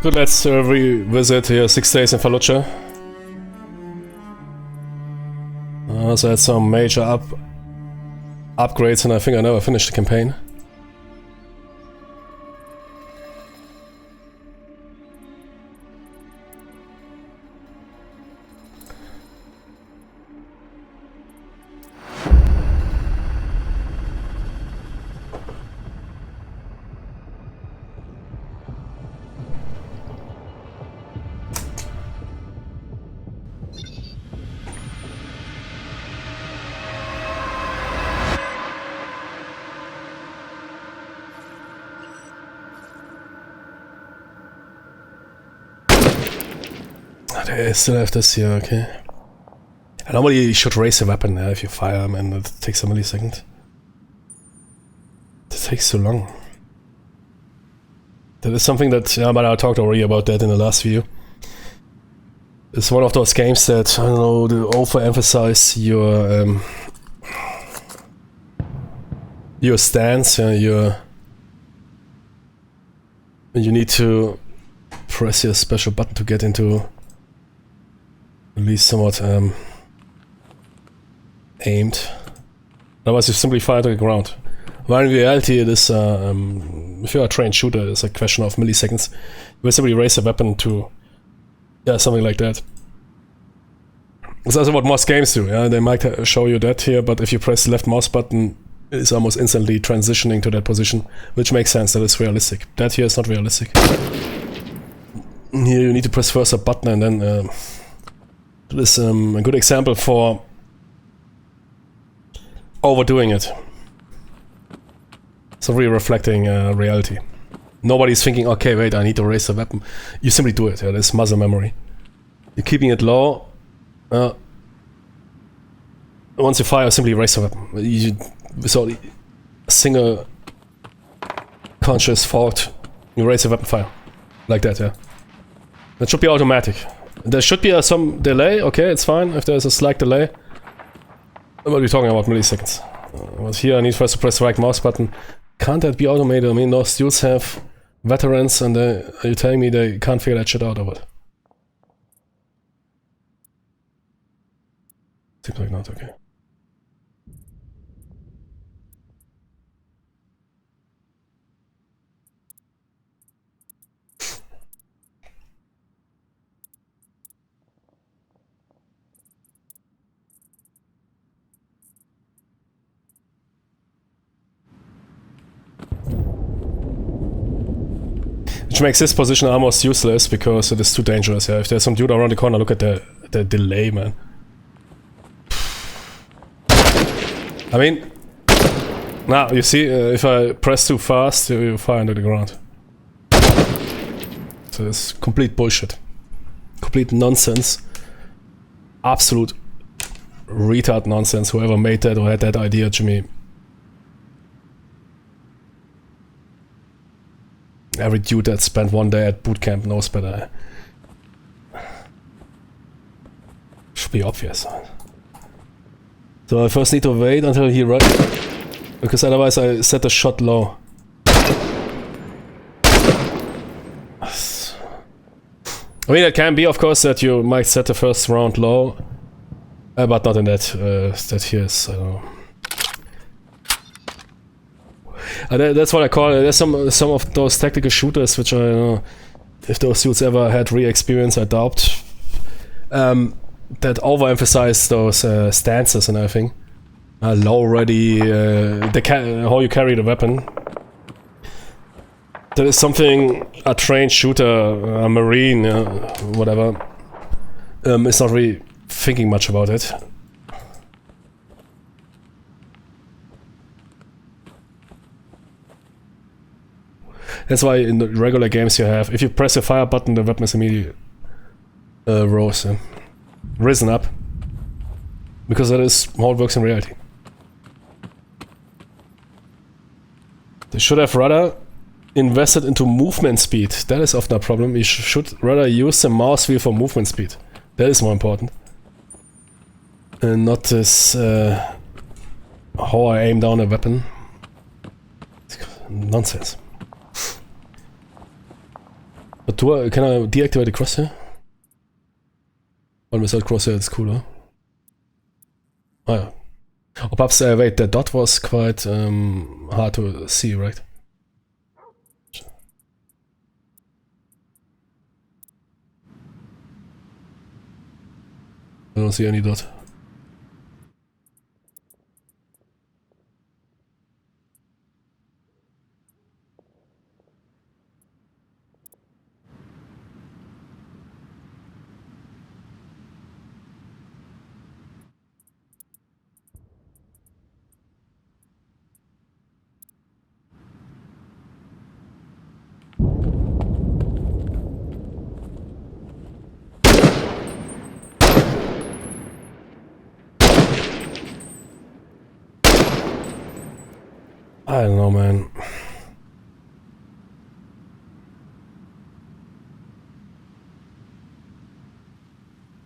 Good, let's revisit here 6 days in Fallujah. So I had some major upgrades and I think I never finished the campaign. They still have this here, okay. Normally you should raise a weapon if you fire them and it takes a millisecond. It takes too long. That is something that, yeah, but I talked already about that in the last video. It's one of those games that, I don't know, they overemphasize your stance, you need to press your special button to get into at least somewhat aimed. Otherwise you simply fire to the ground. While in reality it is, if you're a trained shooter, it's a question of milliseconds. You will simply raise a weapon to, yeah, something like that. It's also what most games do, yeah, they might show you that here, but if you press the left mouse button, it's almost instantly transitioning to that position, which makes sense, that is realistic. That here is not realistic. Here you need to press first a button and then this is a good example for overdoing it. So really reflecting reality. Nobody's thinking, okay, wait, I need to raise the weapon. You simply do it, yeah, that's muscle memory. You're keeping it low. Once you fire, simply raise the weapon. Without a single conscious thought, you raise the weapon, fire. Like that, yeah. That should be automatic. There should be some delay, okay, it's fine if there's a slight delay. But we're talking about milliseconds. But here I need first to press the right mouse button. Can't that be automated? I mean, those dudes have veterans and are you telling me they can't figure that shit out or what? Seems like not, okay. Which makes this position almost useless because it is too dangerous, yeah. If there's some dude around the corner, look at the delay, man. I mean, now you see, if I press too fast, you fire into the ground. So it's complete bullshit. Complete nonsense. Absolute retard nonsense, whoever made that or had that idea, Jimmy. Every dude that spent one day at boot camp knows better. Should be obvious. So I first need to wait until he runs, because otherwise I set the shot low. I mean, it can be, of course, that you might set the first round low, but not in that. That here is, I don't know. That's what I call it. There's some of those tactical shooters which I don't know if those dudes ever had real experience, I doubt. That overemphasize those stances and everything. Low ready, how you carry the weapon. That is something a trained shooter, a marine, whatever, is not really thinking much about it. That's why in the regular games you have, if you press the fire button, the weapon is immediately risen up. Because that is how it works in reality. They should have rather invested into movement speed. That is often a problem. You should rather use the mouse wheel for movement speed. That is more important. And not this how I aim down a weapon. It's nonsense. But Can I deactivate the crosshair? One without crosshair, it's cooler. Oh yeah. Oh, perhaps, wait, the dot was quite hard to see, right? I don't see any dot. I don't know, man.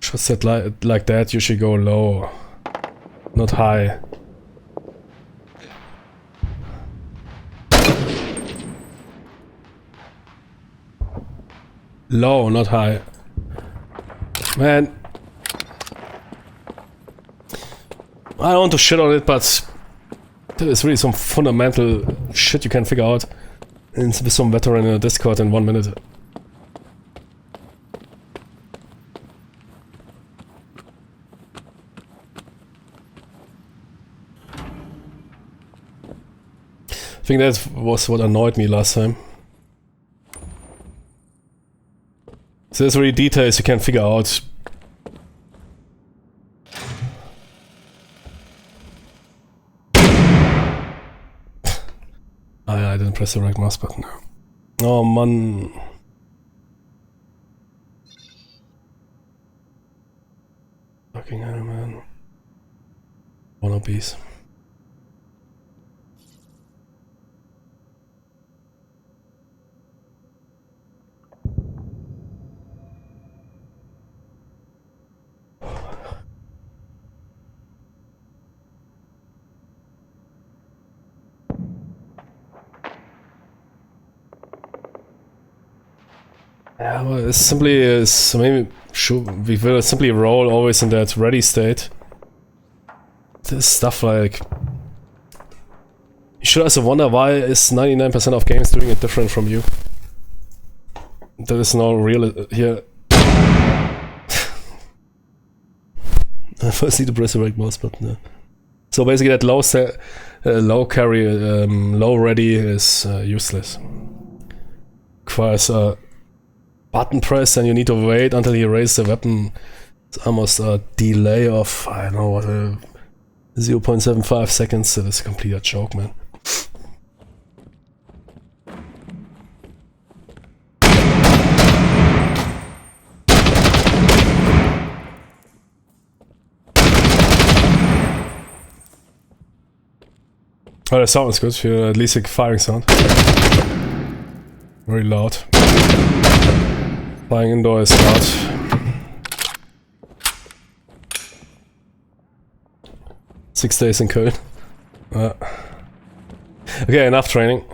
Shots set like that, you should go low, not high. Low, not high. Man. I don't want to shit on it, but there is really some fundamental shit you can figure out with some veteran in a Discord in 1 minute. I think that was what annoyed me last time. So there's really details you can figure out. I didn't press the right mouse button. Oh man. Fucking hell, man. Wannabes. Yeah, well, it's simply maybe we will simply roll always in that ready state. This stuff like you should also wonder why is 99% of games doing it different from you. There is no real here. I first need to press the right mouse button. Yeah. So basically, that low carry, low ready is useless. Requires a button press, and you need to wait until you raise the weapon. It's almost a delay of I don't know what 0.75 seconds. That is a complete joke, man. Oh, the sound is good. At least a firing sound. Very loud. Flying indoor is loud. 6 days in Köln. Okay, enough training.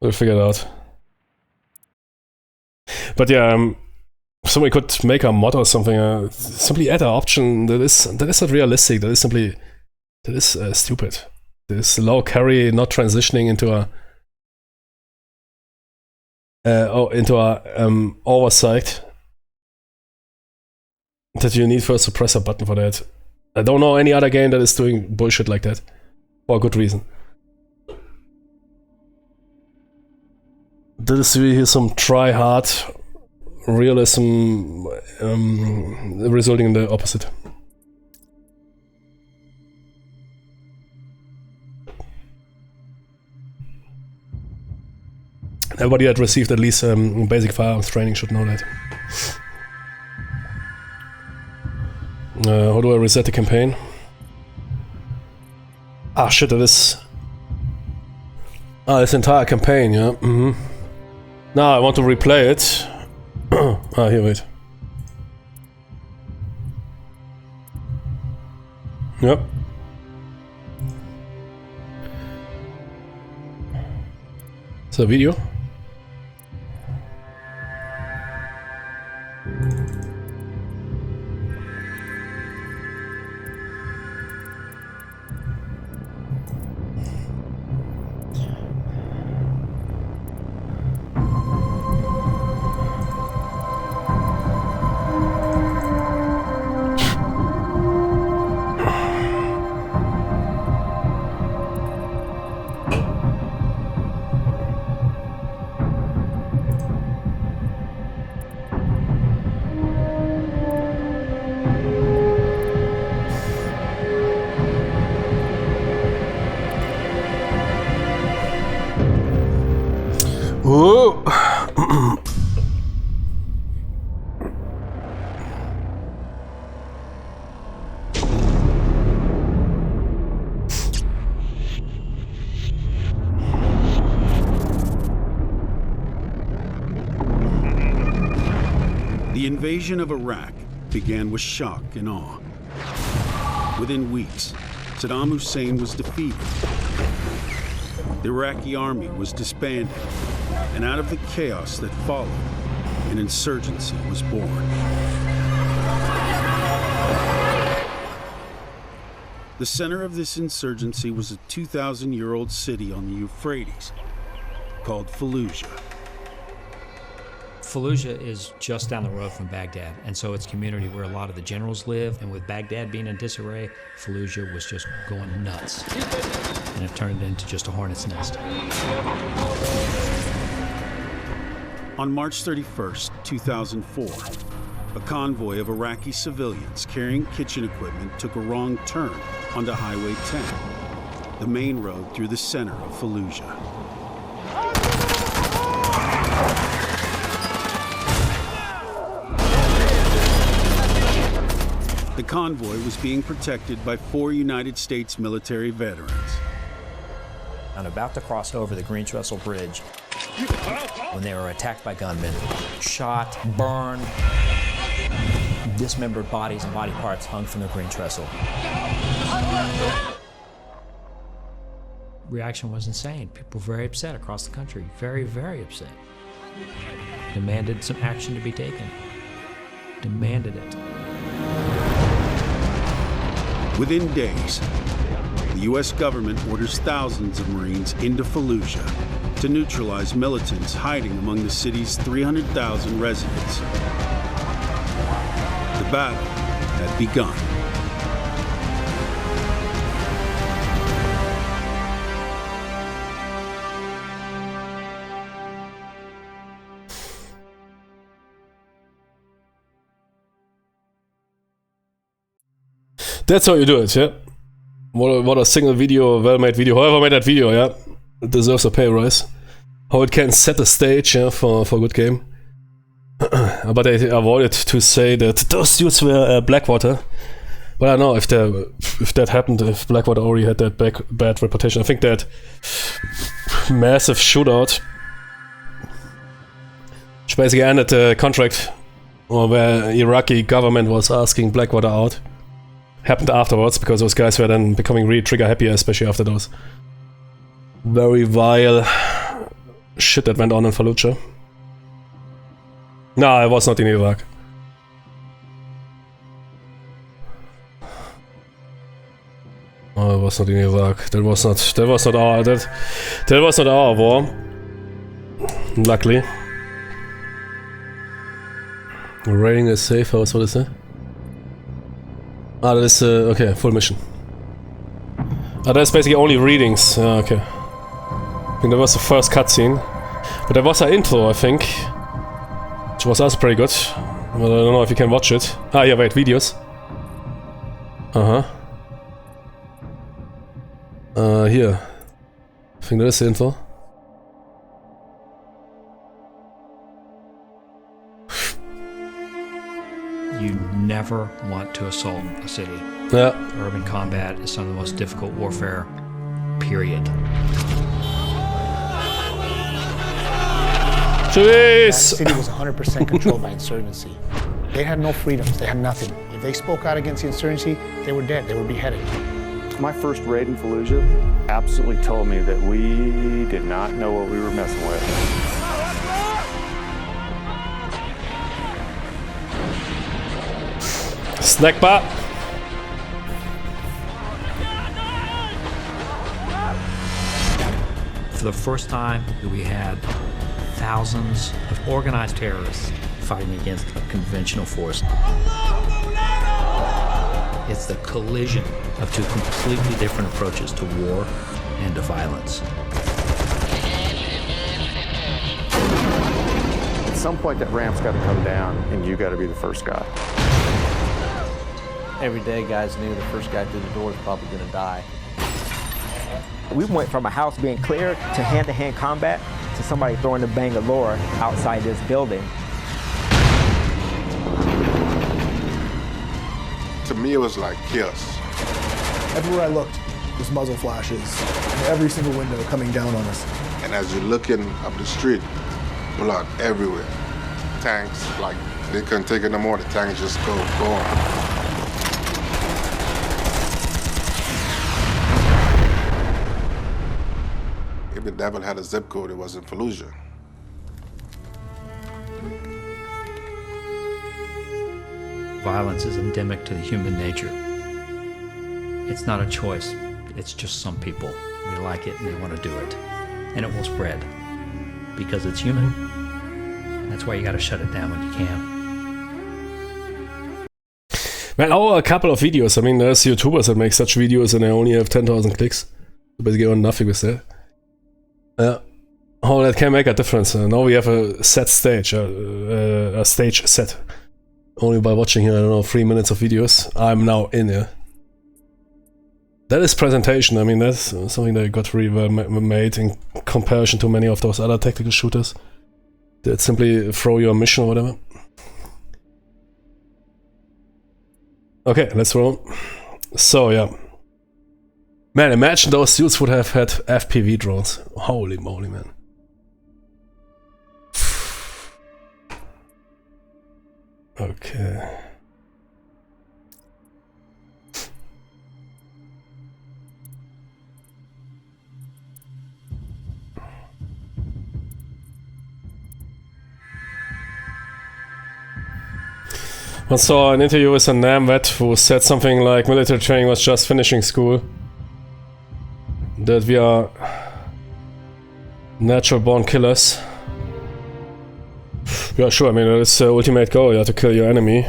We'll figure it out. But yeah, somebody could make a mod or something. Simply add an option that is not realistic. That is simply stupid. This low carry not transitioning into a oversight that you need for a suppressor button for that. I don't know any other game that is doing bullshit like that for a good reason. That is really some try hard realism resulting in the opposite. Everybody that received at least basic firearms training should know that. How do I reset the campaign? Ah shit, that is... this entire campaign, yeah. Now I want to replay it. Here, wait. Yep. Is that a video? invasion of Iraq began with shock and awe. Within weeks, Saddam Hussein was defeated. The Iraqi army was disbanded, and out of the chaos that followed, an insurgency was born. The center of this insurgency was a 2,000-year-old city on the Euphrates called Fallujah. Fallujah is just down the road from Baghdad, and so it's a community where a lot of the generals live, and with Baghdad being in disarray, Fallujah was just going nuts, and it turned into just a hornet's nest. On March 31st, 2004, a convoy of Iraqi civilians carrying kitchen equipment took a wrong turn onto Highway 10, the main road through the center of Fallujah. The convoy was being protected by 4 United States military veterans. I'm about to cross over the Green Trestle Bridge when they were attacked by gunmen. Shot, burned, dismembered bodies and body parts hung from the Green Trestle. Reaction was insane. People were very upset across the country. Very, very upset. Demanded some action to be taken. Demanded it. Within days, the U.S. government orders thousands of Marines into Fallujah to neutralize militants hiding among the city's 300,000 residents. The battle had begun. That's how you do it, yeah? What a single video, well-made video, whoever made that video, yeah? It deserves a pay rise. How it can set the stage, yeah, for a good game. But they avoided to say that those dudes were Blackwater. But I don't know if that happened, if Blackwater already had that bad reputation. I think that massive shootout, which basically ended the contract, or where Iraqi government was asking Blackwater out, happened afterwards, because those guys were then becoming really trigger happy, especially after those very vile shit that went on in Fallujah. No, I was not in Iraq. Oh, I was not in Iraq. That was not our war. Luckily. Raiding a safe house, what is that? Ah, that is, okay, full mission. Ah, that's basically only readings. Ah, okay. I think that was the first cutscene. But there was an intro, I think. Which was also pretty good. But I don't know if you can watch it. Ah, yeah, wait, videos. Uh-huh. Here. I think that is the intro. You never want to assault a city. Yeah. Urban combat is some of the most difficult warfare, period. Jeez! That city was 100% controlled by insurgency. They had no freedoms, they had nothing. If they spoke out against the insurgency, they were dead, they were beheaded. My first raid in Fallujah absolutely told me that we did not know what we were messing with. Snack bar. For the first time, we had thousands of organized terrorists fighting against a conventional force. It's the collision of two completely different approaches to war and to violence. At some point, that ramp's got to come down, and you got to be the first guy. Every day, guys knew the first guy through the door was probably going to die. We went from a house being cleared to hand-to-hand combat to somebody throwing a Bangalore outside this building. To me, it was like chaos. Everywhere I looked was muzzle flashes, in every single window coming down on us. And as you're looking up the street, blood everywhere. Tanks like They couldn't take it no more. The tank just go on. If the devil had a zip code, it was in Fallujah. Violence is endemic to the human nature. It's not a choice. It's just some people. They like it and they want to do it. And it will spread. Because it's human. That's why you got to shut it down when you can. Well, a couple of videos. I mean, there's YouTubers that make such videos and they only have 10,000 clicks. So basically on nothing with that. How that can make a difference. Now we have a set stage. A stage set. Only by watching, I don't know, 3 minutes of videos. I'm now in here. That is presentation. I mean, that's something that got really well made in comparison to many of those other tactical shooters that simply throw your mission or whatever. Okay, let's roll. So, yeah. Man, imagine those dudes would have had FPV drones. Holy moly, man. Okay. I saw an interview with a NAM vet who said something like military training was just finishing school. That we are natural born killers. Yeah, sure, I mean, it's the ultimate goal, yeah, to kill your enemy.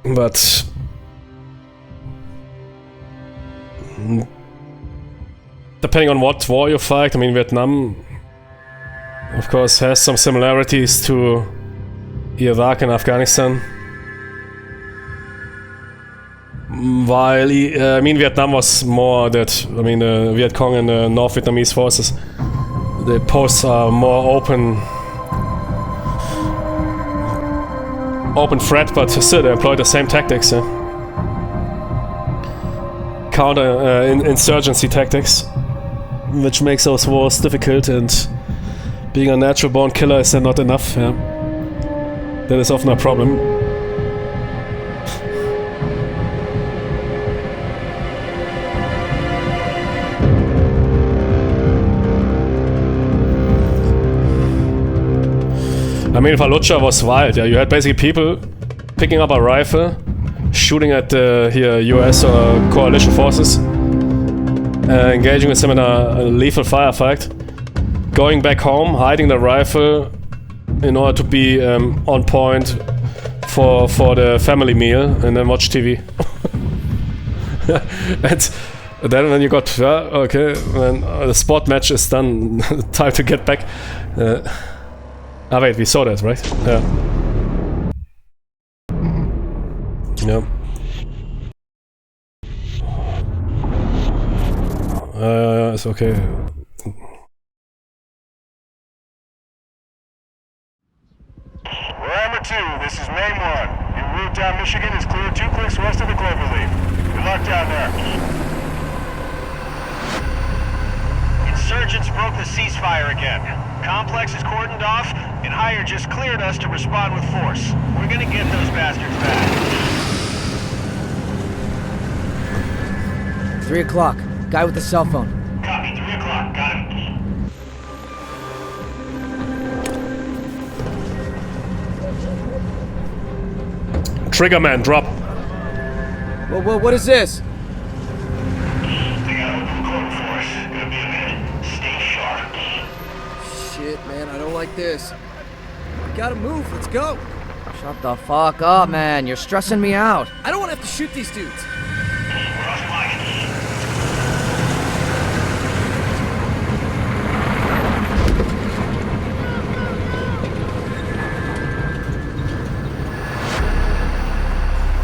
But depending on what war you fight, I mean, Vietnam, of course, has some similarities to Iraq and Afghanistan. While, I mean, Vietnam was more that, I mean, the Viet Cong and the North Vietnamese forces, the posts are more open threat, but still they employ the same tactics. Counter insurgency tactics, which makes those wars difficult, and being a natural born killer is then not enough. Yeah. That is often a problem. I mean, Fallujah was wild. Yeah, you had basically people picking up a rifle, shooting at here US or coalition forces, engaging with them in a lethal firefight, going back home, hiding the rifle in order to be on point for the family meal, and then watch TV. And then when you got okay, when the sport match is done, time to get back. Ah wait, we saw that, right? Yeah. Yeah. It's okay. Rammer 2, this is Main 1. Your route down Michigan is clear 2 clicks west of the Cloverleaf. Good luck down there. Insurgents broke the ceasefire again. Complex is cordoned off, and Higher just cleared us to respond with force. We're gonna get those bastards back. 3 o'clock. Guy with the cell phone. Copy, 3 o'clock. Got him. Trigger man, drop. Whoa, what is this? They got open court for us. Gonna be a minute. Stay sharp. Shit, man, I don't like this. We gotta move, let's go. Shut the fuck up, man. You're stressing me out. I don't want to have to shoot these dudes. We're off flagging.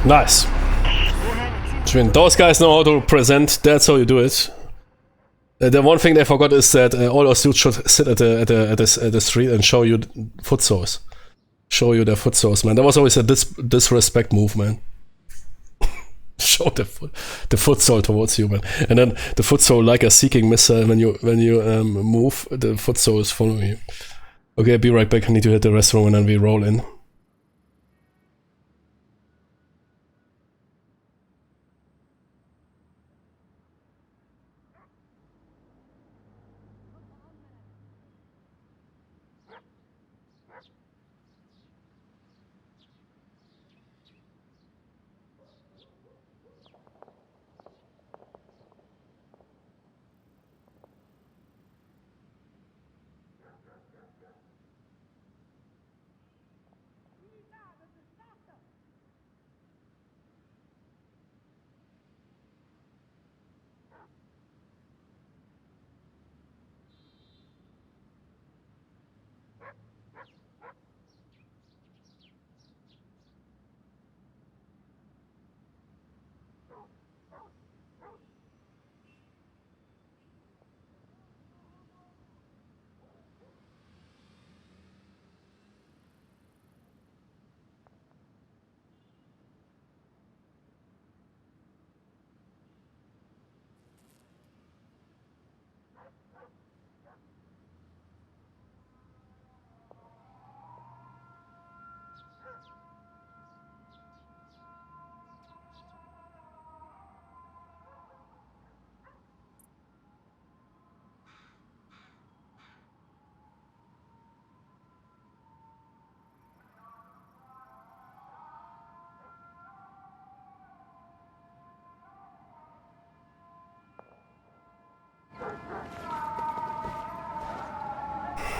Nice. Those guys know how to present. That's how you do it. The one thing they forgot is that all those dudes should sit at the street and show you foot soles. Show you their foot soles, man. That was always a disrespect move, man. Show the foot sole towards you, man. And then the foot sole, like a seeking missile, when you move, the foot sole is following you. Okay, be right back. I need to hit the restroom and then we roll in.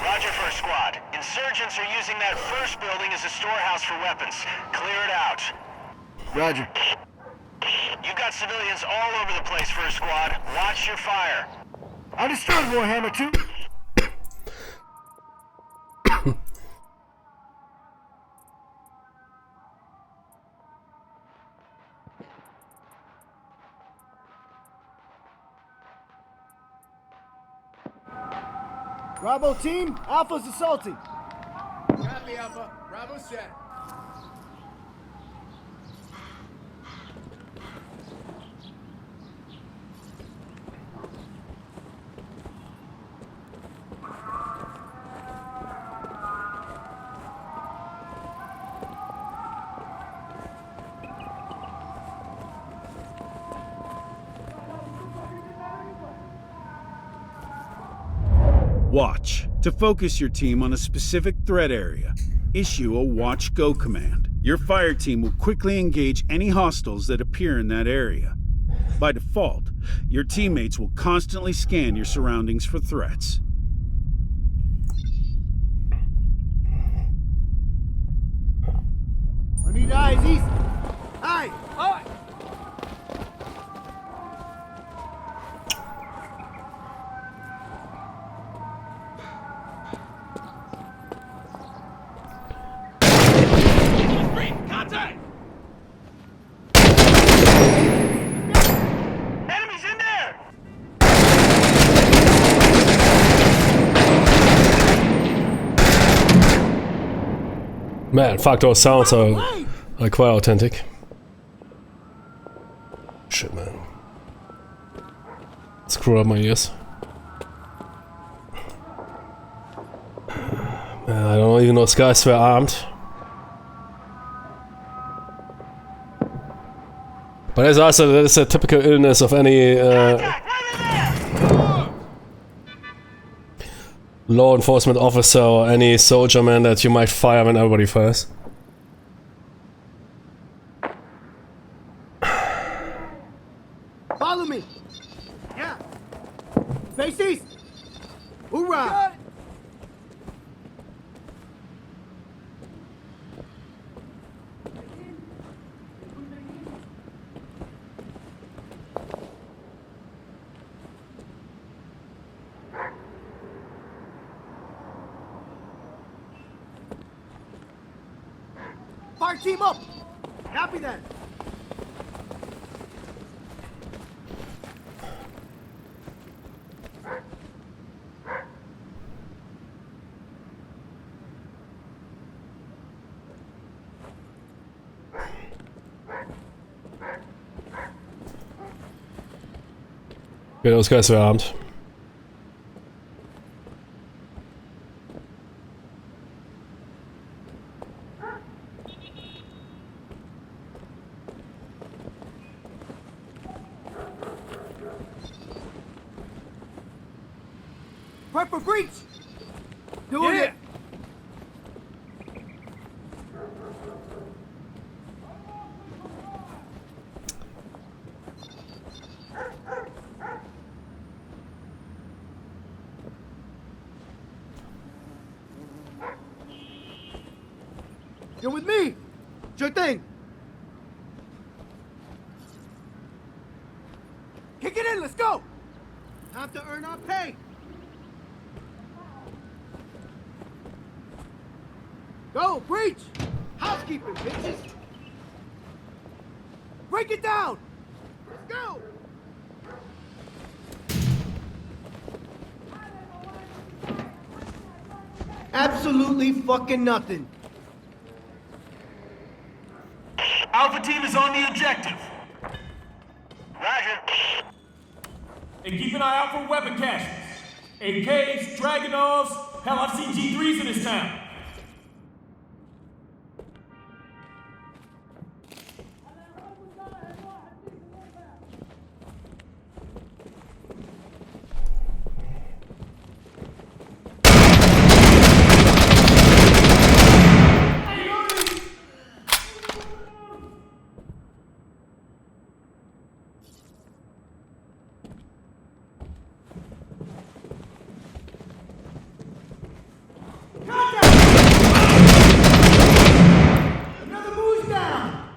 Roger, first squad. Insurgents are using that first building as a storehouse for weapons. Clear it out. Roger. You've got civilians all over the place, first squad. Watch your fire. Understood, Warhammer 2. Bravo team, Alpha's assaulting. Copy, Alpha. Bravo set. Watch. To focus your team on a specific threat area, issue a Watch Go command. Your fire team will quickly engage any hostiles that appear in that area. By default, your teammates will constantly scan your surroundings for threats. I need eyes east. Aye. Aye. Contact! Enemies in there! Man, fuck, those sounds are quite authentic. Shit, man. Screw up my ears. Man, I don't even know those guys were armed. But as I said, that is a typical illness of any law enforcement officer or any soldier, man, that you might fire when everybody fires. Follow me. Yeah. Face east. Hoorah. Fire team up! Copy that! Yeah, those guys were armed. Prep for breach! Doing it! You're with me! Sure thing! Kick it in, let's go! Time to earn our pay! Go, breach! Housekeeping, bitches! Break it down! Let's go! Absolutely fucking nothing. Alpha team is on the objective. Roger. And keep an eye out for weapon caches. AKs, Dragunovs, hell, I've seen G3s in this town. Another moose down!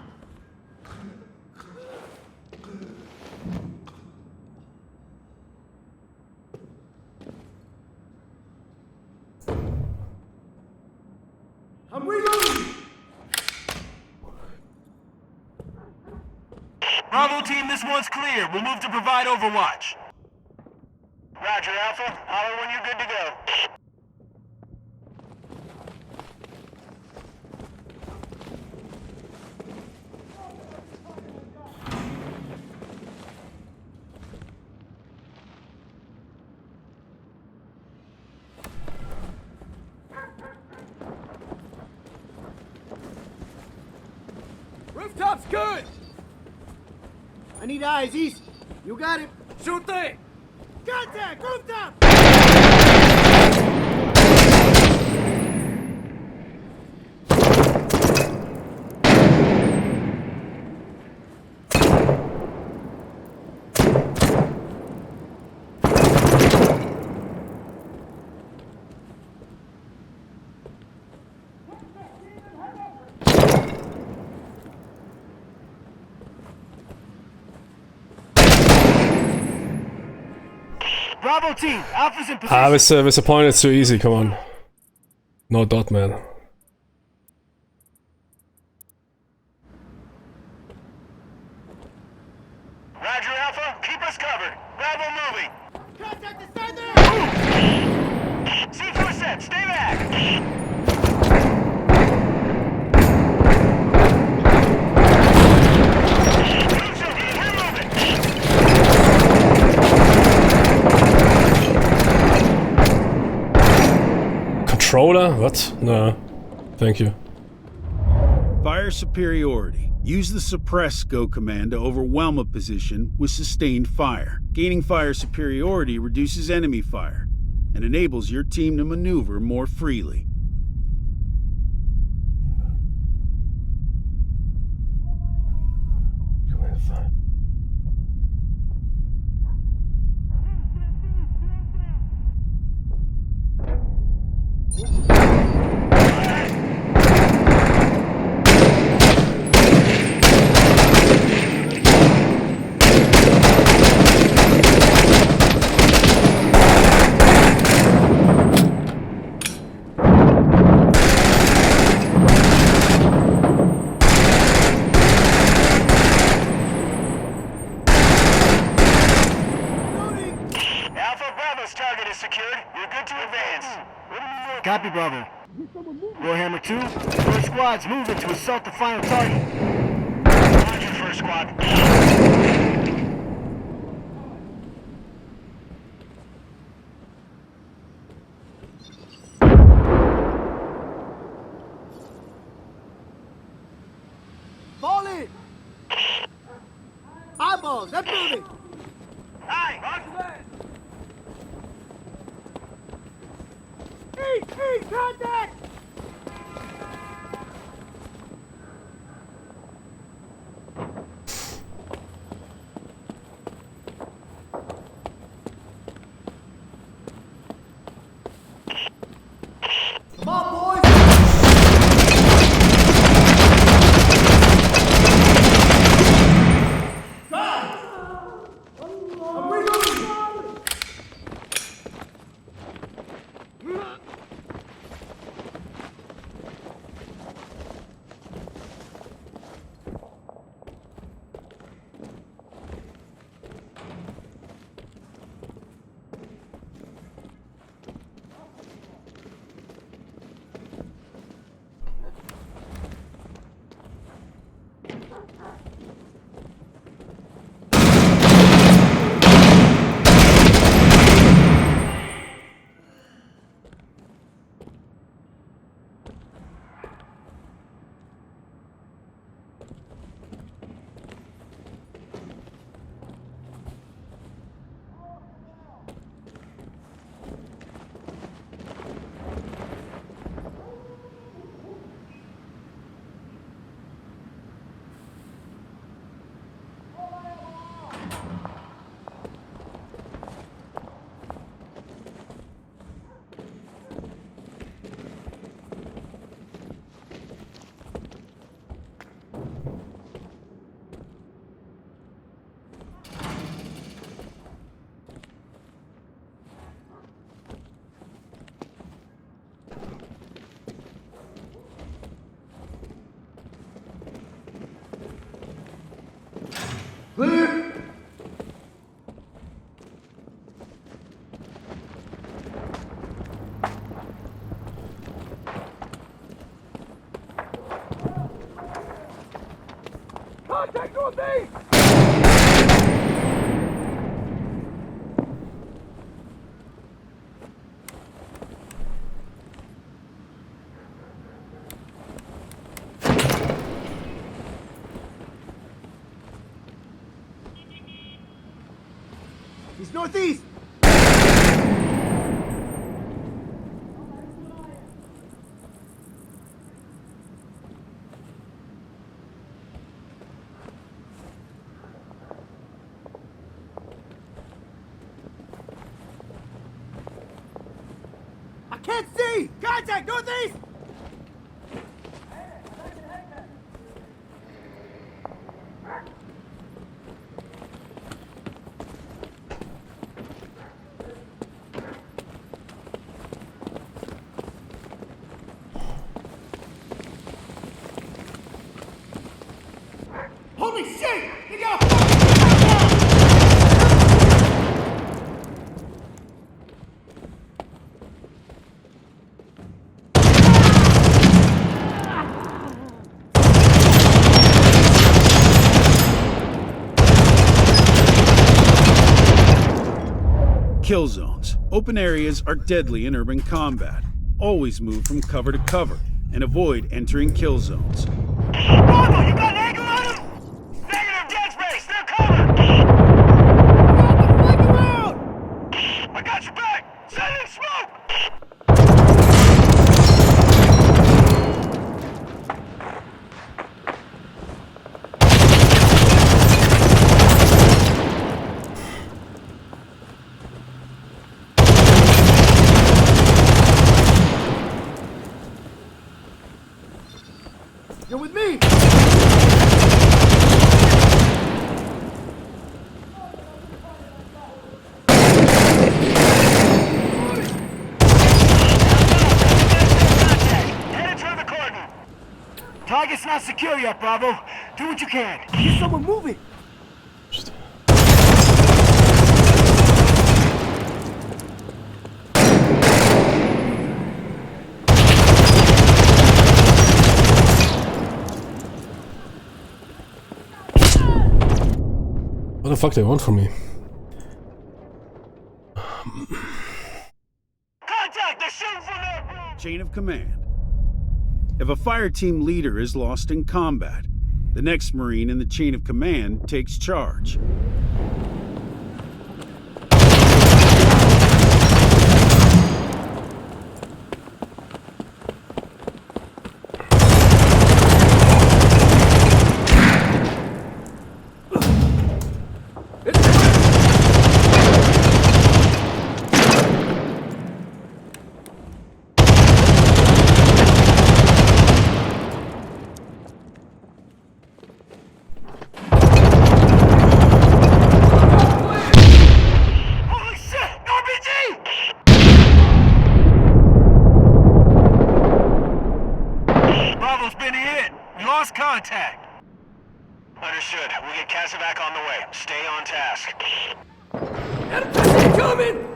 I'm reloading! Bravo team, this one's clear. We'll move to provide overwatch. Roger, Alpha. Holler when you're good to go. Rooftop's good! I need eyes east. You got it. Sure thing! Contact! Rooftop! Bravo team, Alpha's in position. With the point, it's too easy, come on. No dot, man. Roger, Alpha. Keep us covered. Bravo moving. Contact is right there! C4 set. Stay back. Move, Sophie. We're moving. Controller? What? No. Thank you. Fire superiority. Use the suppress go command to overwhelm a position with sustained fire. Gaining fire superiority reduces enemy fire and enables your team to maneuver more freely. Copy, Bravo. Warhammer 2, first squad's moving to assault the final target. Roger, first squad. Fall in! Eyeballs, that building! Aye! He's northeast! I can't see! Contact northeast! Holy shit! You got a Kill zones. Open areas are deadly in urban combat. Always move from cover to cover and avoid entering kill zones. Bravo, you got an angle on him? Negative, dead space, they're covered! I got your back! Send in smoke! You're with me! Headed toward the cordon. Target's not secure yet, Bravo. Do what you can. Here's someone moving! What the fuck they want from me? Contact! They're shooting from there! Chain of command. If a fire team leader is lost in combat, the next Marine in the chain of command takes charge. task. Enemy coming!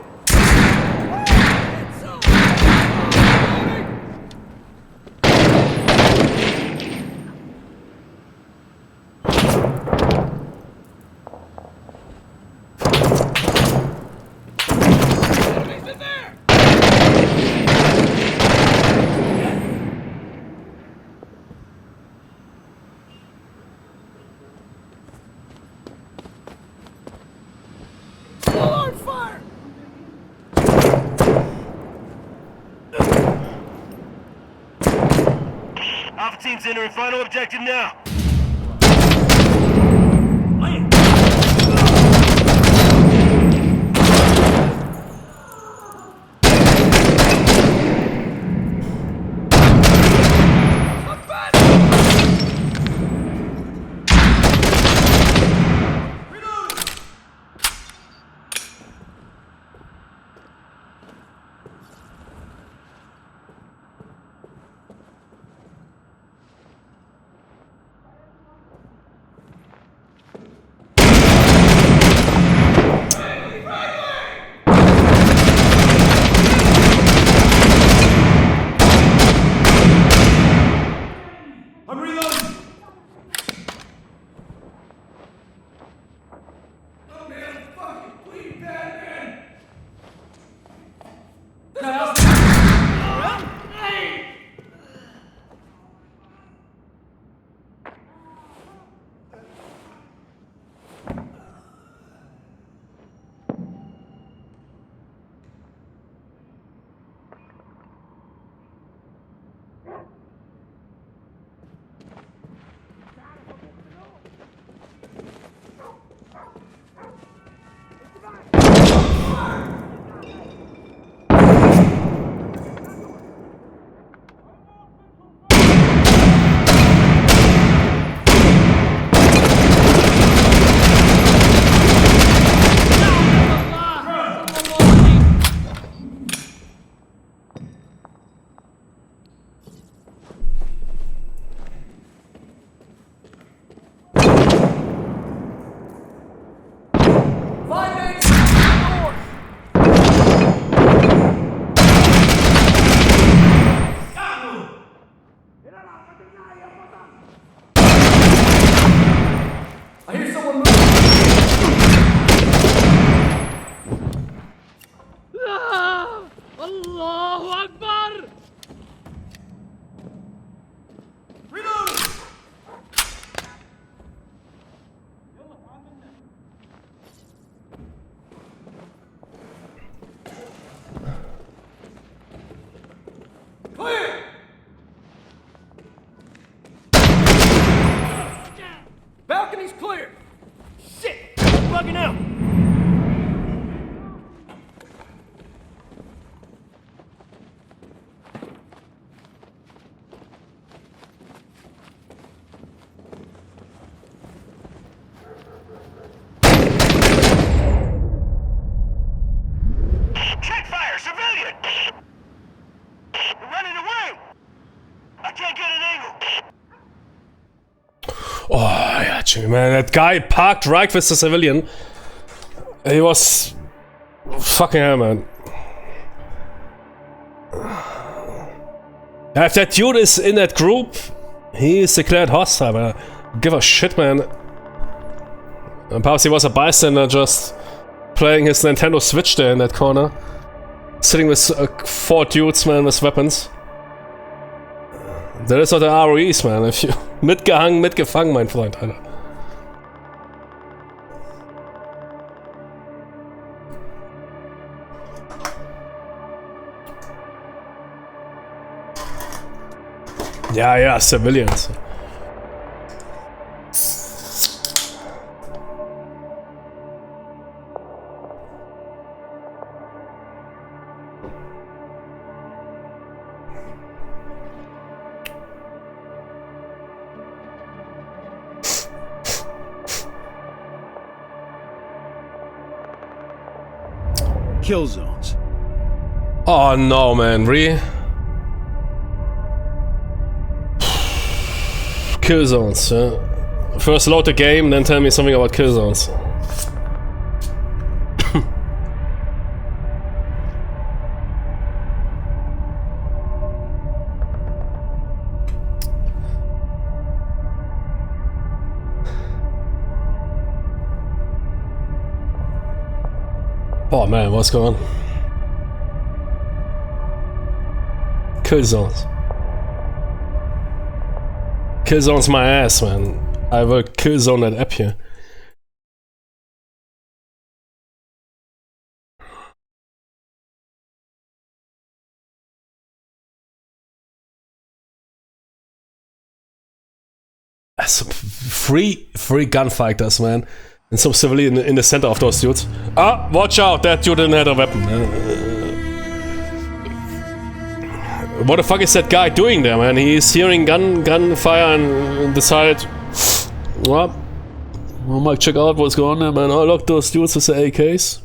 Alpha team's entering final objective now. Balcony's clear! Shit! Bugging out! Check fire! Civilian! They're running away! I can't get an angle! Oh, yeah, Jimmy, man. That guy parked right with the civilian. He was... fucking hell, man. If that dude is in that group, he is declared hostile, man. Give a shit, man. And perhaps he was a bystander just playing his Nintendo Switch there in that corner. Sitting with 4 dudes, man, with weapons. That is not the ROEs, man. If you mitgehangen, mitgefangen, mein Freund, Alter. Yeah, civilians. Kill zones. Oh no, man, really? Kill zones, yeah. First load the game, then tell me something about kill zones. Oh man, what's going on? Kill zones. Kill zone's my ass, man. I will kill zone that app here. Some free gunfighters, man. And some civilian in the center of those dudes. Ah, watch out, that dude didn't have a weapon. What the fuck is that guy doing there, man? He's hearing gunfire and decided, well, I might check out what's going on there, man. Oh, look, those dudes with the AKs.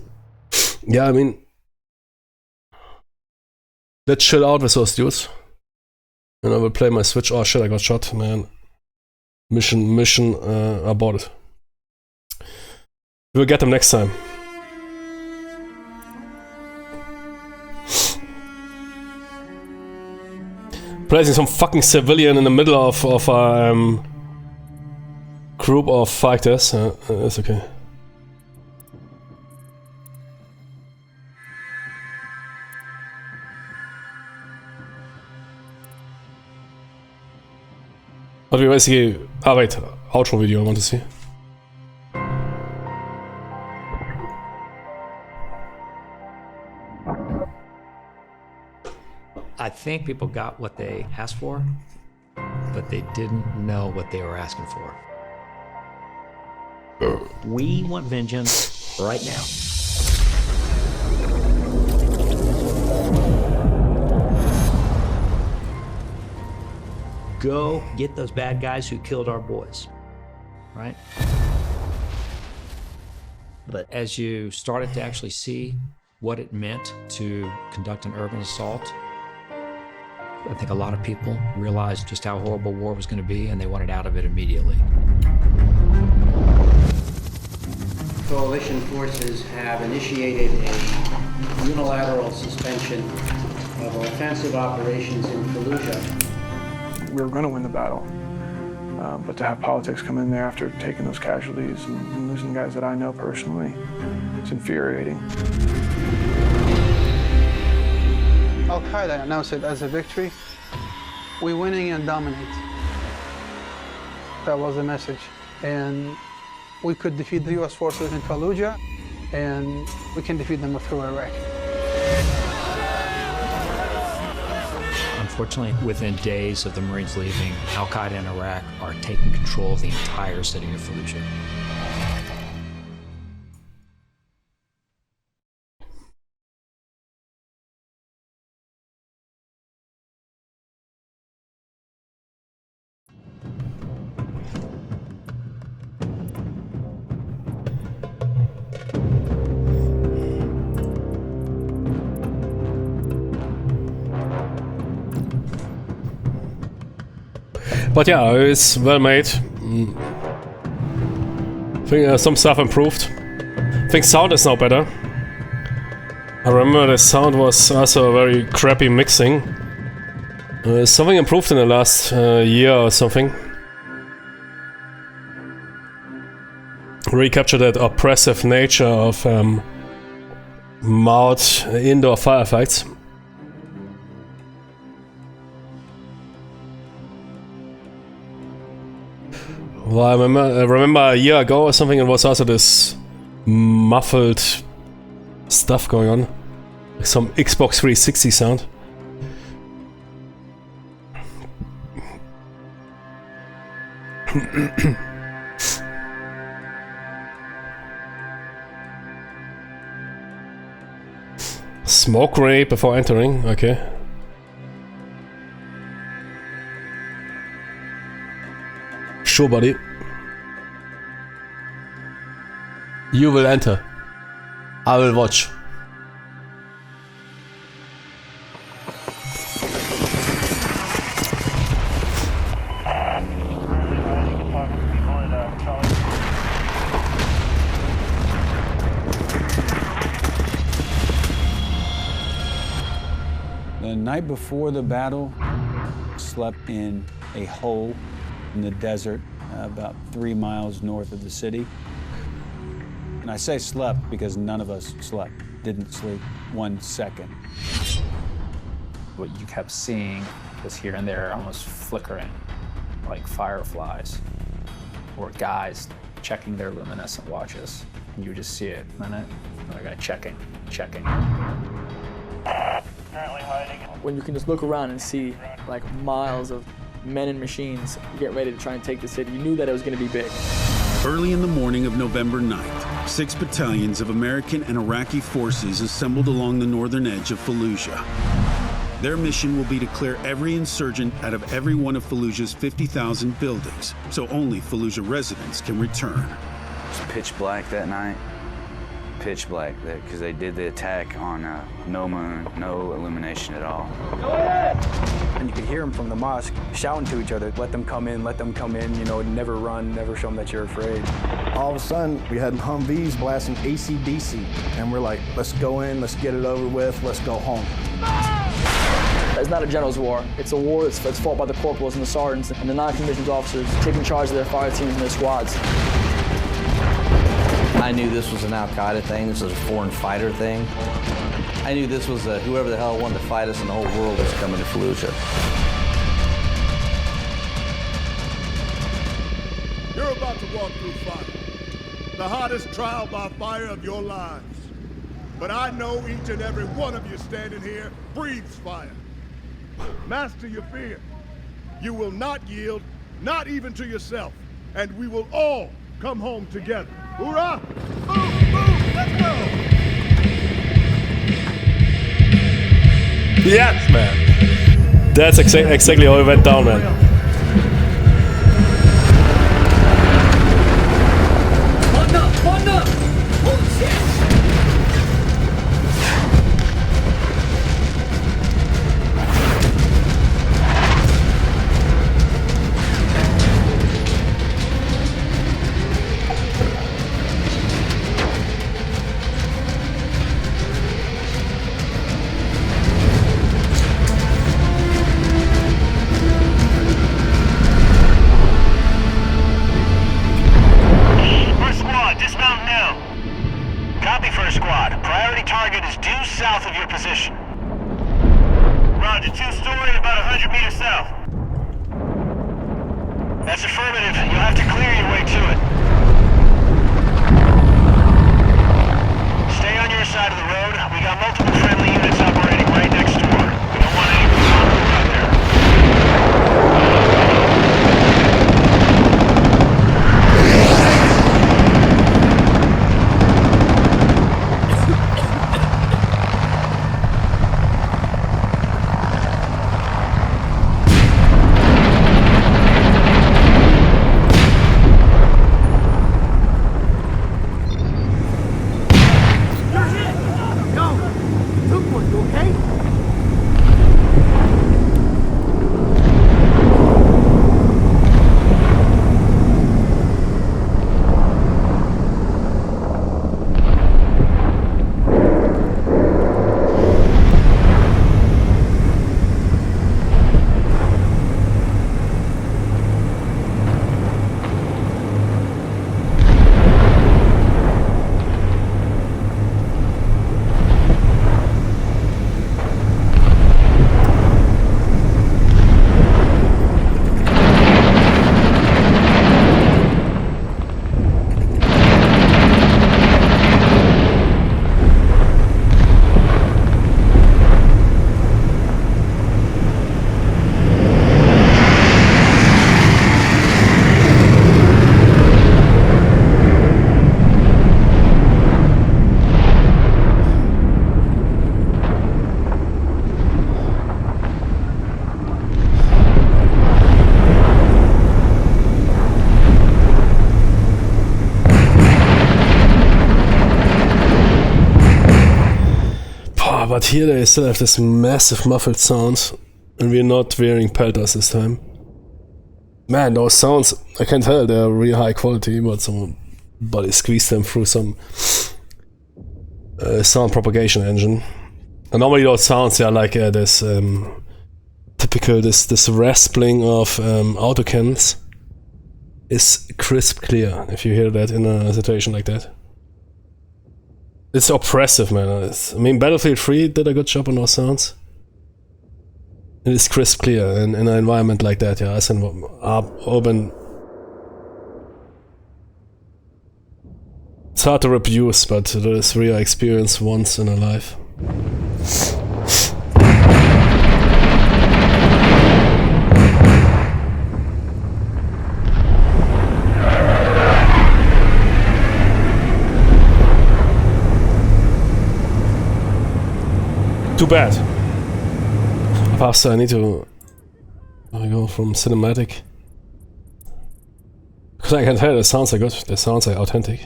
Yeah, I mean, let's chill out with those dudes. And I will play my Switch. Oh shit, I got shot, man. Mission aborted. We'll get them next time. Placing some fucking civilian in the middle of a group of fighters. It's okay. But we basically... Ah wait, outro video I want to see. I think people got what they asked for, but they didn't know what they were asking for. We want vengeance right now. Go get those bad guys who killed our boys, right? But as you started to actually see what it meant to conduct an urban assault, I think a lot of people realized just how horrible war was going to be, and they wanted out of it immediately. Coalition forces have initiated a unilateral suspension of offensive operations in Fallujah. We were going to win the battle, but to have politics come in there after taking those casualties and losing guys that I know personally, it's infuriating. Al-Qaeda announced it as a victory. We're winning and dominate. That was the message. And we could defeat the US forces in Fallujah, and we can defeat them through Iraq. Unfortunately, within days of the Marines leaving, Al-Qaeda in Iraq are taking control of the entire city of Fallujah. But yeah, it's well made. I think some stuff improved. I think sound is now better. I remember the sound was also very crappy mixing. Something improved in the last year or something. Recaptured that oppressive nature of mild indoor firefights. Well, I remember a year ago or something, it was also this muffled stuff going on. Like some Xbox 360 sound. Smoke ray before entering, okay. Sure, buddy. You will enter. I will watch. The night before the battle, slept in a hole in the desert about 3 miles north of the city. And I say slept because none of us slept. didn't sleep 1 second. What you kept seeing was here and there almost flickering like fireflies, or guys checking their luminescent watches. And you would just see it, minute, another guy checking. When you can just look around and see like miles of men and machines get ready to try and take the city, you knew that it was going to be big. Early in the morning of November 9th, 6 battalions of American and Iraqi forces assembled along the northern edge of Fallujah. Their mission will be to clear every insurgent out of every one of Fallujah's 50,000 buildings, so only Fallujah residents can return. It was pitch black that night. Pitch black, because they did the attack on no moon, no illumination at all. And you could hear them from the mosque shouting to each other, let them come in, you know, never run, never show them that you're afraid. All of a sudden, we had Humvees blasting AC/DC, and we're like, let's go in, let's get it over with, let's go home. It's not a general's war. It's a war that's fought by the corporals and the sergeants and the non-commissioned officers taking charge of their fire teams and their squads. I knew this was an Al-Qaeda thing, this was a foreign fighter thing. I knew this was whoever the hell wanted to fight us in the whole world was coming to Fallujah. You're about to walk through fire, the hottest trial by fire of your lives. But I know each and every one of you standing here breathes fire. Master your fear. You will not yield, not even to yourself, and we will all come home together. Hoorah! Move, let's go! Yes, man. That's exactly how it went down, man. Button up! Holy shit! But here they still have this massive muffled sound, and we're not wearing pelters this time. Man, those sounds, I can tell they're real high quality, but somebody squeezed them through some sound propagation engine. And normally those sounds are like this typical, this raspling of autocannons is crisp clear if you hear that in a situation like that. It's oppressive, man. I mean, Battlefield 3 did a good job on those sounds. It is crisp clear in an environment like that, yeah. As an urban... It's hard to reproduce, but it is really an experience once in a life. Too bad. Perhaps I need to go from cinematic. Because I can tell the sounds are good, the sounds are authentic.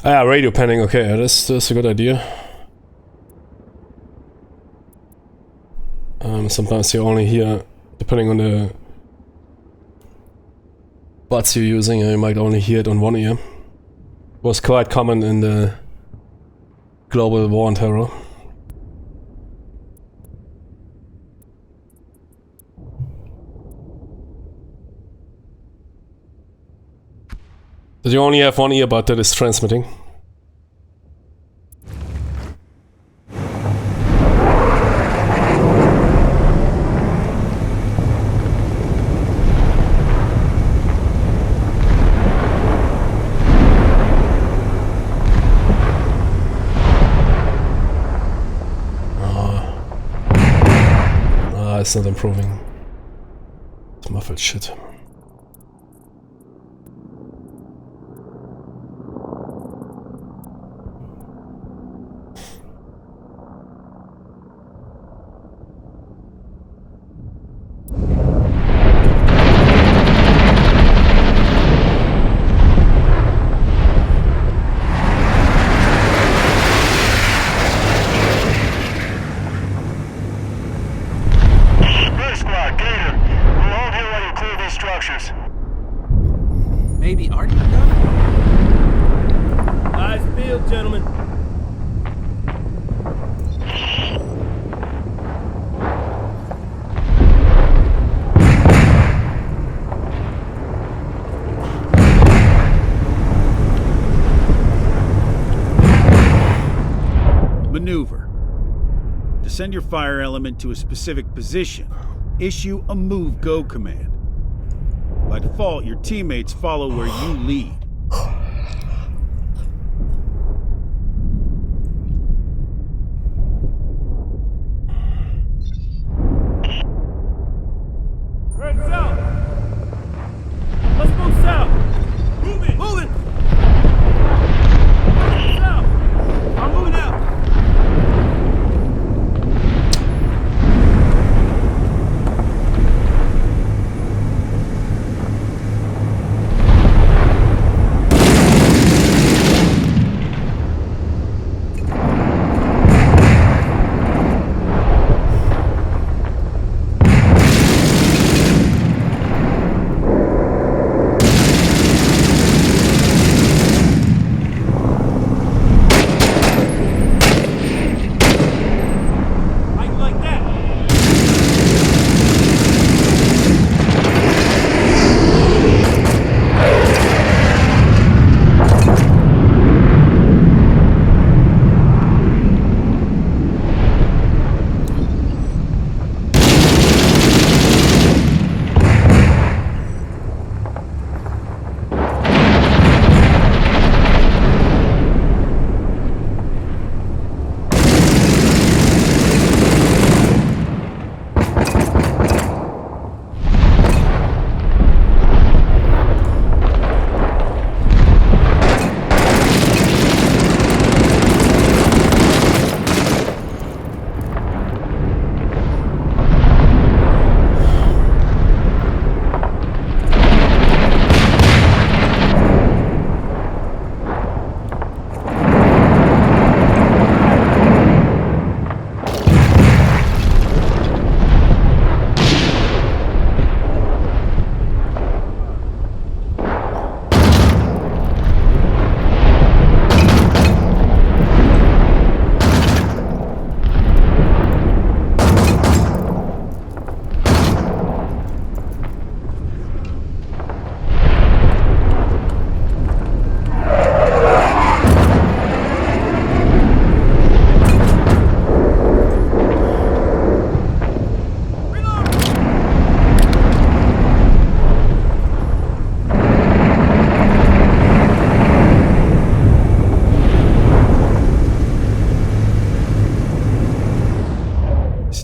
Ah, radio panning, okay, that's a good idea. Sometimes you only hear, depending on the buds you're using, you might only hear it on one ear. It was quite common in the global war on terror. That you only have one earbud that is transmitting. It's not improving. It's muffled shit. Maybe aren't you done? Eyes peeled, gentlemen. Maneuver. To send your fire element to a specific position, issue a move go command. By default, your teammates follow where you lead. Head south! Let's move south! Moving! Moving! South! I'm moving out!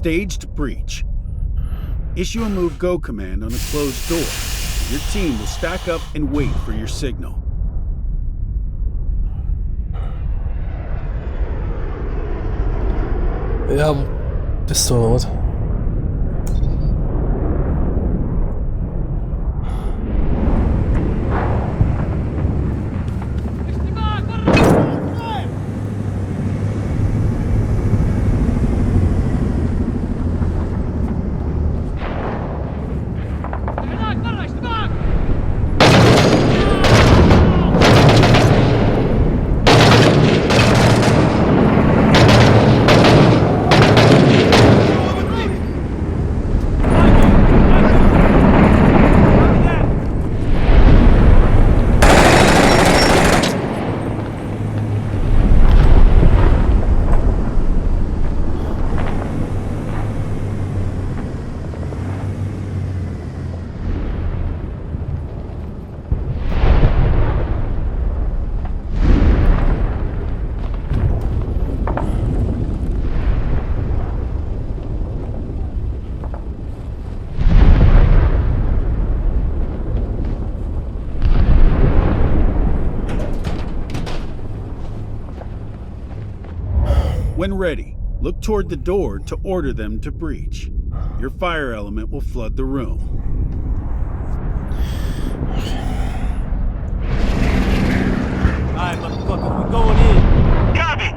staged breach. Issue a move go command on a closed door. Your team will stack up and wait for your signal. Ja, das ist doch was. When ready, look toward the door to order them to breach. Your fire element will flood the room. Alright, motherfuckers, we going in. Copy!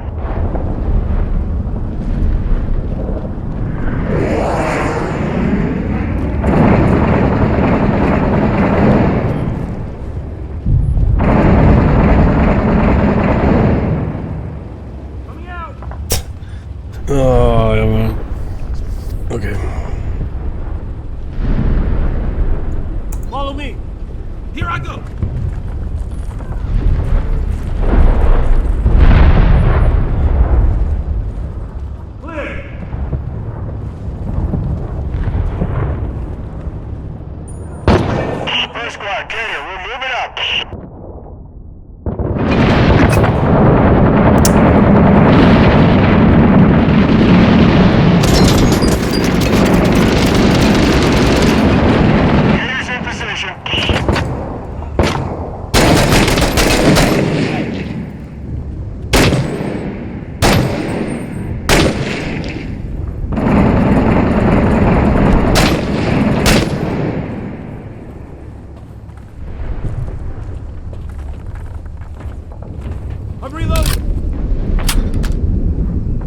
Oh, Junge. Okay. Follow me. Here I go. Clear. First squad, clear. We're moving up. I'm reloading.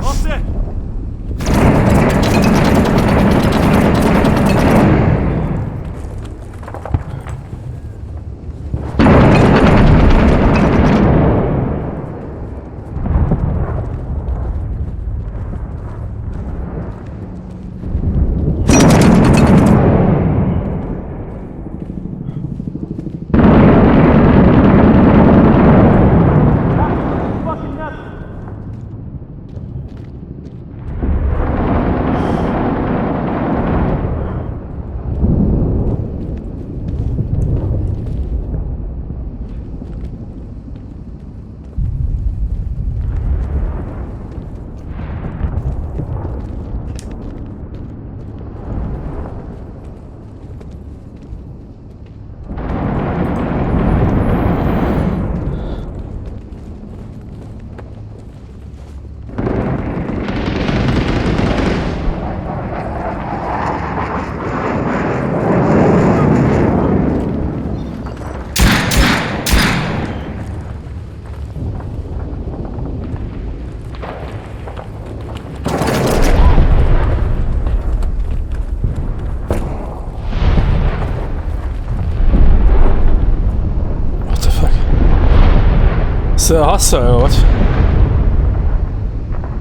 All set. Is there a hostile or what?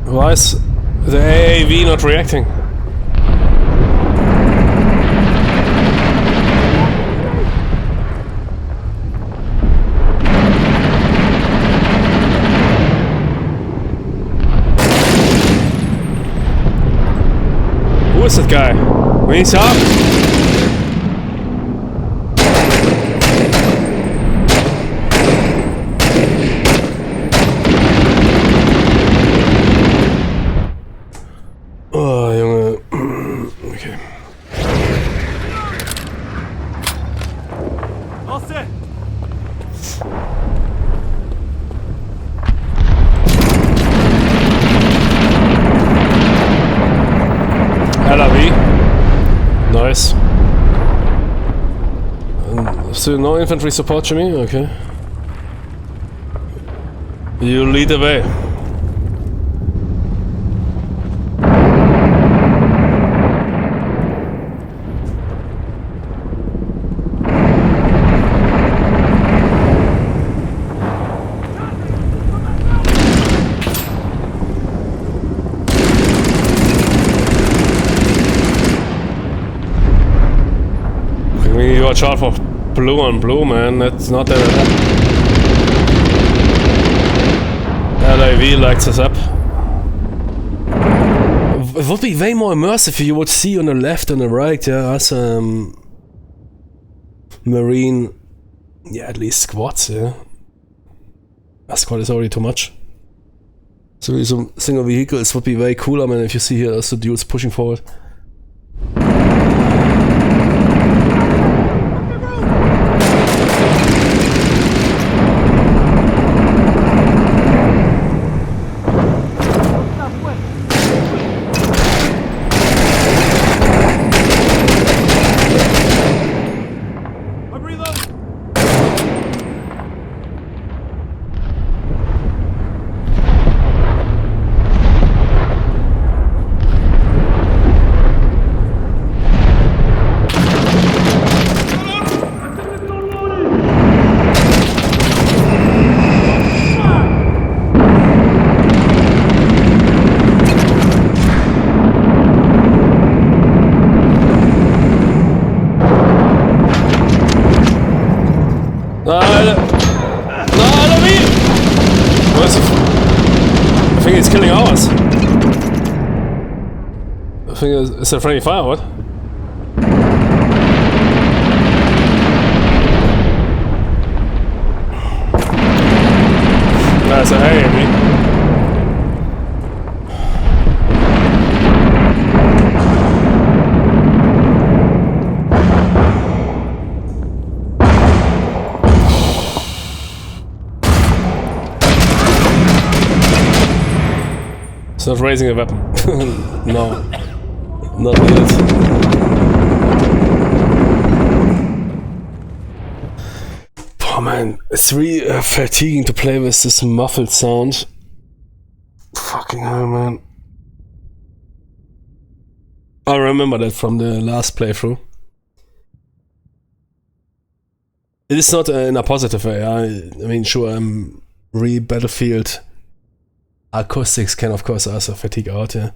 Why is the AAV not reacting? Who is that guy? We need help? Oh, Junge. So no infantry support, Jimmy? Okay. You lead the way. I mean, you watch out for blue on blue, man. That's not that. LAV lights us up. It would be way more immersive if you would see on the left and the right, yeah, as Marine, yeah, at least squads, yeah. A squad is already too much. So some single vehicles would be way cooler, man, if you see here also dudes pushing forward. I think it's killing ours. I think it's a friendly fire, what? That's a hey, me. It's not raising a weapon. No. Not needed. Oh man, it's really fatiguing to play with this muffled sound. Fucking hell, man. I remember that from the last playthrough. It is not in a positive way. I mean, sure, Battlefield acoustics can of course also fatigue out, yeah.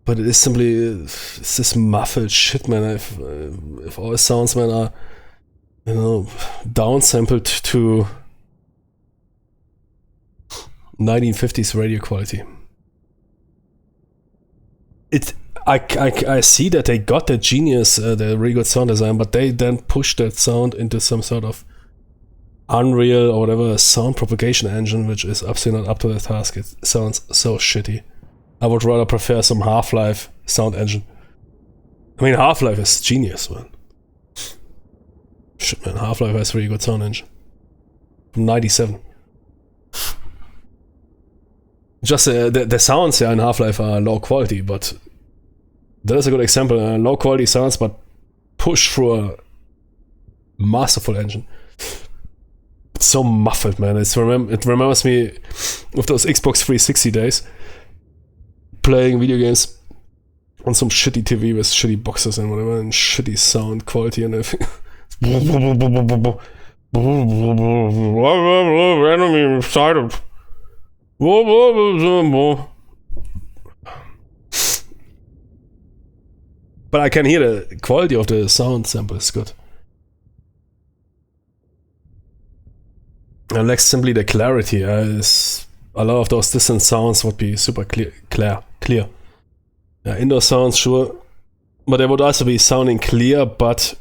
But it is simply it's this muffled shit, man. If all sounds, man, are, you know, downsampled to 1950s radio quality. I see that they got that genius, the really good sound design, but they then pushed that sound into some sort of Unreal or whatever sound propagation engine, which is absolutely not up to the task. It sounds so shitty. I would rather prefer some Half-Life sound engine. I mean, Half-Life is genius, man. Shit, man, Half-Life has a really good sound engine. From 97. Just the sounds in Half-Life are low quality, but that is a good example. Low quality sounds, but pushed through a masterful engine. It's so muffled, man. It remembers me of those Xbox 360 days. Playing video games on some shitty TV with shitty boxes and whatever, and shitty sound quality and everything. Enemy sighted. But I can hear the quality of the sound sample is good. It lacks simply the clarity. A lot of those distant sounds would be super clear. Yeah, indoor sounds, sure, but they would also be sounding clear, but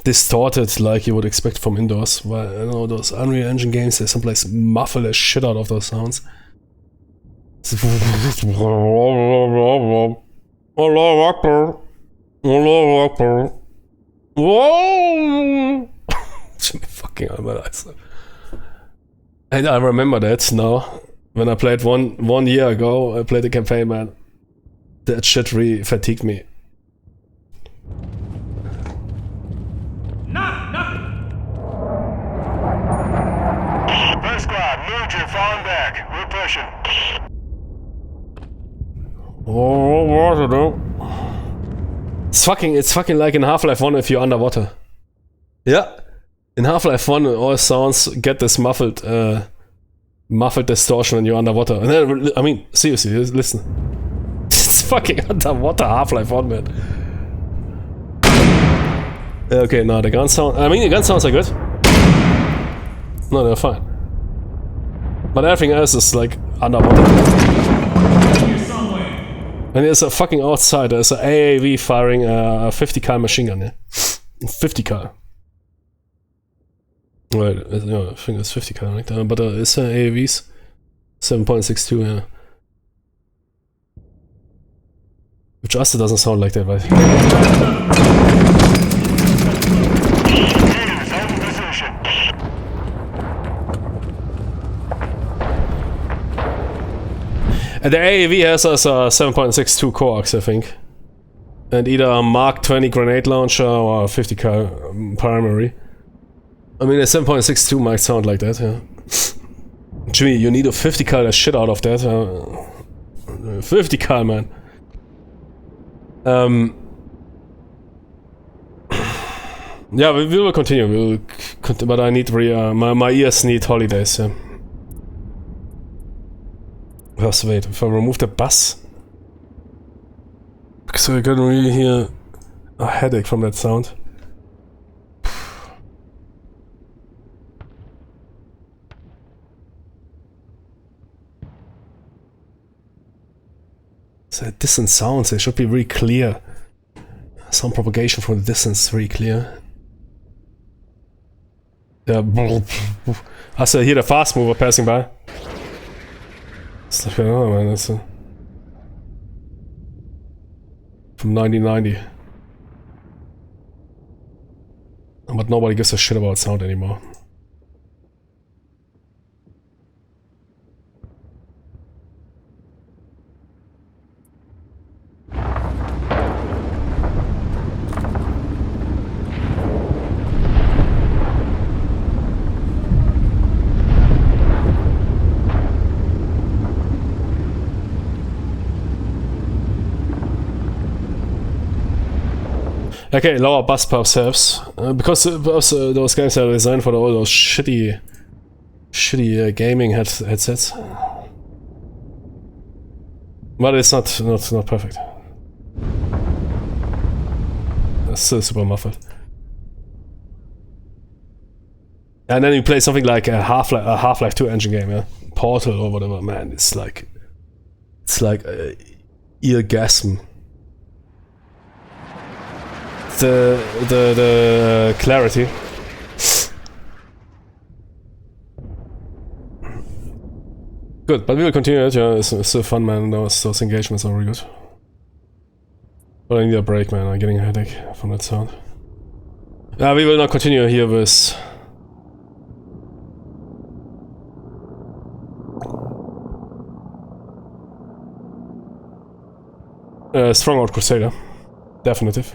distorted, like you would expect from indoors. Well, you know, those Unreal Engine games, they someplace muffle the shit out of those sounds. Fucking eyes. And I remember that now. When I played one year ago, I played the campaign, man. That shit really fatigued me. Roger, falling back. We're pushing. Oh, water though. It's fucking like in Half-Life 1 if you're underwater. Yeah. In Half-Life 1 all sounds get this muffled distortion when you're underwater. And then, I mean, seriously, listen. It's fucking underwater Half-Life 1, man. Okay, no, the gun sound, I mean, the gun sounds are good. No, they're fine. But everything else is like underwater. And there's a fucking outside, there's an AAV firing a 50 cal machine gun, yeah? 50 cal. Right, I think it's 50 cal, right? But it's AAVs. 7.62, yeah. Which also doesn't sound like that, right? And the AAV has a 7.62 coax, I think. And either a Mark 20 grenade launcher or a 50 cal primary. I mean, a 7.62 might sound like that, yeah. Jimmy, you need a 50 cal the shit out of that. 50 cal, man. Yeah, we will continue. But I need my ears need holidays. Yeah. First, wait. If I remove the bass, so I can really hear a headache from that sound. So distant sounds, they should be really clear. Sound propagation from the distance, really clear. Yeah. I still hear the fast mover passing by. It's like, oh man, that's from 1990. But nobody gives a shit about sound anymore. Okay, lower bus perhaps helps. Because those games are designed for all those shitty gaming headsets. But it's not perfect. It's still super muffled. And then you play something like a Half-Life 2 engine game, yeah? Portal or whatever, man, it's like eargasm. The clarity. Good, but we will continue it, yeah, it's still fun, man, those engagements are really good. But I need a break, man, I'm getting a headache from that sound. We will not continue here with... Stronghold Crusader. Definitive.